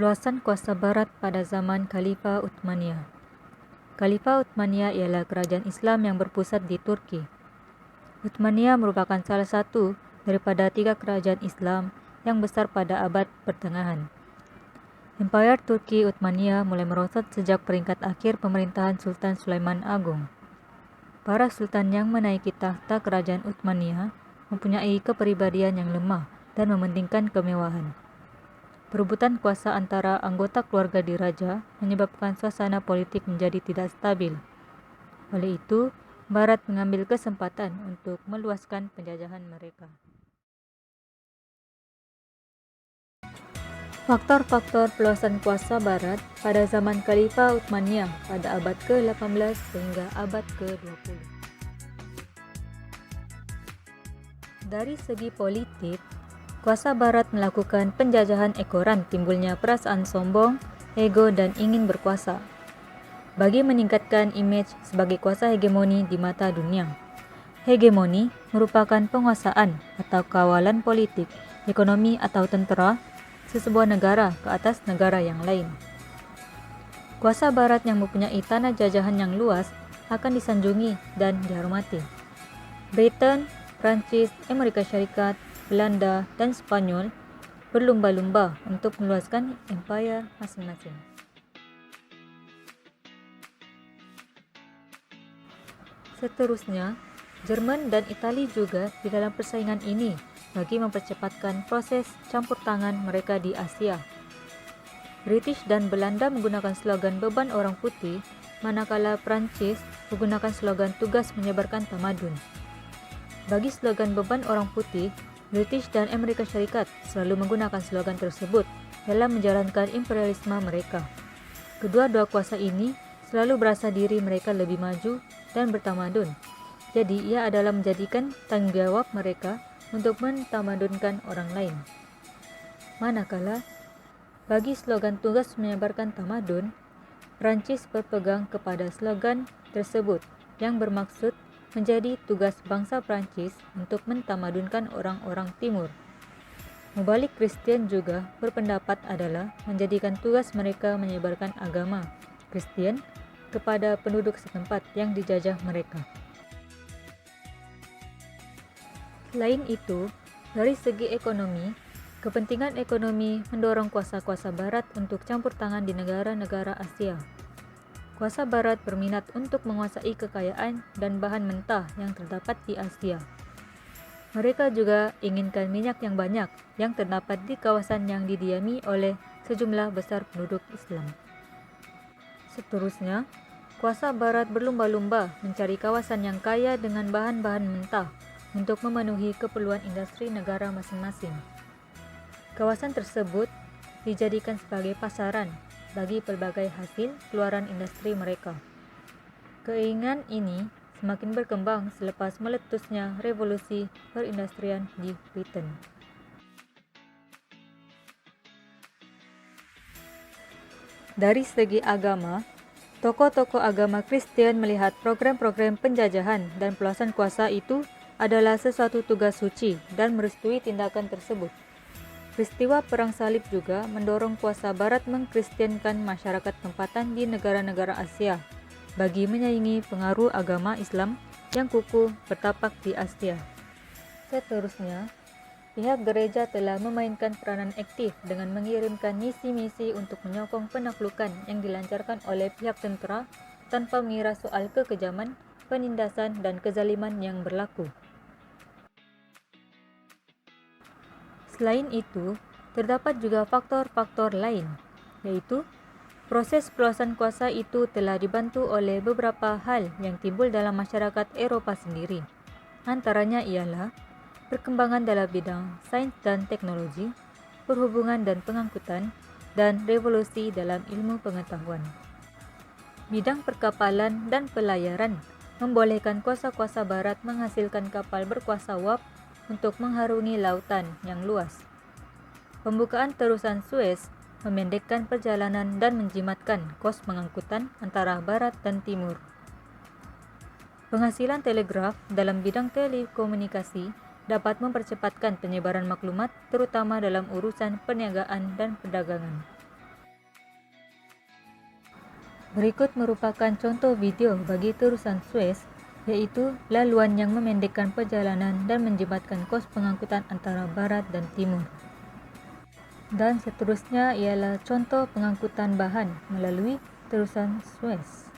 Perluasan kuasa Barat pada zaman Khalifah Utsmaniyah. Khalifah Utsmaniyah ialah kerajaan Islam yang berpusat di Turki. Utsmaniyah merupakan salah satu daripada 3 kerajaan Islam yang besar pada abad pertengahan. Empayar Turki Utsmaniyah mulai merosot sejak peringkat akhir pemerintahan Sultan Sulaiman Agung. Para sultan yang menaiki tahta kerajaan Utsmaniyah mempunyai kepribadian yang lemah dan mementingkan kemewahan. Perebutan kuasa antara anggota keluarga diraja menyebabkan suasana politik menjadi tidak stabil. Oleh itu, Barat mengambil kesempatan untuk meluaskan penjajahan mereka. Faktor-faktor peluasan kuasa Barat pada zaman Khalifah Utsmaniyah pada abad ke-18 hingga abad ke-20. Dari segi politik, kuasa Barat melakukan penjajahan ekoran timbulnya perasaan sombong, ego, dan ingin berkuasa. Bagi meningkatkan imej sebagai kuasa hegemoni di mata dunia. Hegemoni merupakan penguasaan atau kawalan politik, ekonomi atau tentera sesebuah negara ke atas negara yang lain. Kuasa Barat yang mempunyai tanah jajahan yang luas akan disanjungi dan dihormati. Britain, Prancis, Amerika Syarikat, Belanda, dan Spanyol berlumba-lumba untuk meluaskan empayar masing-masing. Seterusnya, Jerman dan Italia juga di dalam persaingan ini bagi mempercepatkan proses campur tangan mereka di Asia. British dan Belanda menggunakan slogan beban orang putih, manakala Prancis menggunakan slogan tugas menyebarkan tamadun. Bagi slogan beban orang putih, British dan Amerika Syarikat selalu menggunakan slogan tersebut dalam menjalankan imperialisme mereka. Kedua-dua kuasa ini selalu berasa diri mereka lebih maju dan bertamadun. Jadi ia adalah menjadikan tanggung jawab mereka untuk mentamadunkan orang lain. Manakala, bagi slogan tugas menyebarkan tamadun, Prancis berpegang kepada slogan tersebut yang bermaksud menjadi tugas bangsa Prancis untuk mentamadunkan orang-orang timur. Mubalik Kristen juga berpendapat adalah menjadikan tugas mereka menyebarkan agama Kristen kepada penduduk setempat yang dijajah mereka. Selain itu, dari segi ekonomi, kepentingan ekonomi mendorong kuasa-kuasa Barat untuk campur tangan di negara-negara Asia. Kuasa Barat berminat untuk menguasai kekayaan dan bahan mentah yang terdapat di Asia. Mereka juga inginkan minyak yang banyak yang terdapat di kawasan yang didiami oleh sejumlah besar penduduk Islam. Seterusnya, kuasa Barat berlumba-lumba mencari kawasan yang kaya dengan bahan-bahan mentah untuk memenuhi keperluan industri negara masing-masing. Kawasan tersebut dijadikan sebagai pasaran bagi pelbagai hasil keluaran industri mereka. Keinginan ini semakin berkembang selepas meletusnya revolusi perindustrian di Britain. Dari segi agama, tokoh-tokoh agama Kristen melihat program-program penjajahan dan peluasan kuasa itu adalah sesuatu tugas suci dan merestui tindakan tersebut. Peristiwa Perang Salib juga mendorong kuasa Barat mengkristenkan masyarakat tempatan di negara-negara Asia bagi menyaingi pengaruh agama Islam yang kukuh bertapak di Asia. Seterusnya, pihak gereja telah memainkan peranan aktif dengan mengirimkan misi-misi untuk menyokong penaklukan yang dilancarkan oleh pihak tentera tanpa mengira soal kekejaman, penindasan, dan kezaliman yang berlaku. Selain itu, terdapat juga faktor-faktor lain, yaitu proses peluasan kuasa itu telah dibantu oleh beberapa hal yang timbul dalam masyarakat Eropa sendiri. Antaranya ialah perkembangan dalam bidang sains dan teknologi, perhubungan dan pengangkutan, dan revolusi dalam ilmu pengetahuan. Bidang perkapalan dan pelayaran membolehkan kuasa-kuasa Barat menghasilkan kapal berkuasa uap untuk mengharungi lautan yang luas. Pembukaan terusan Suez memendekkan perjalanan dan menjimatkan kos pengangkutan antara Barat dan Timur. Penghasilan telegraf dalam bidang telekomunikasi dapat mempercepatkan penyebaran maklumat terutama dalam urusan perniagaan dan perdagangan. Berikut merupakan contoh video bagi terusan Suez, yaitu laluan yang memendekkan perjalanan dan menjembatkan kos pengangkutan antara barat dan timur. Dan seterusnya ialah contoh pengangkutan bahan melalui terusan Suez.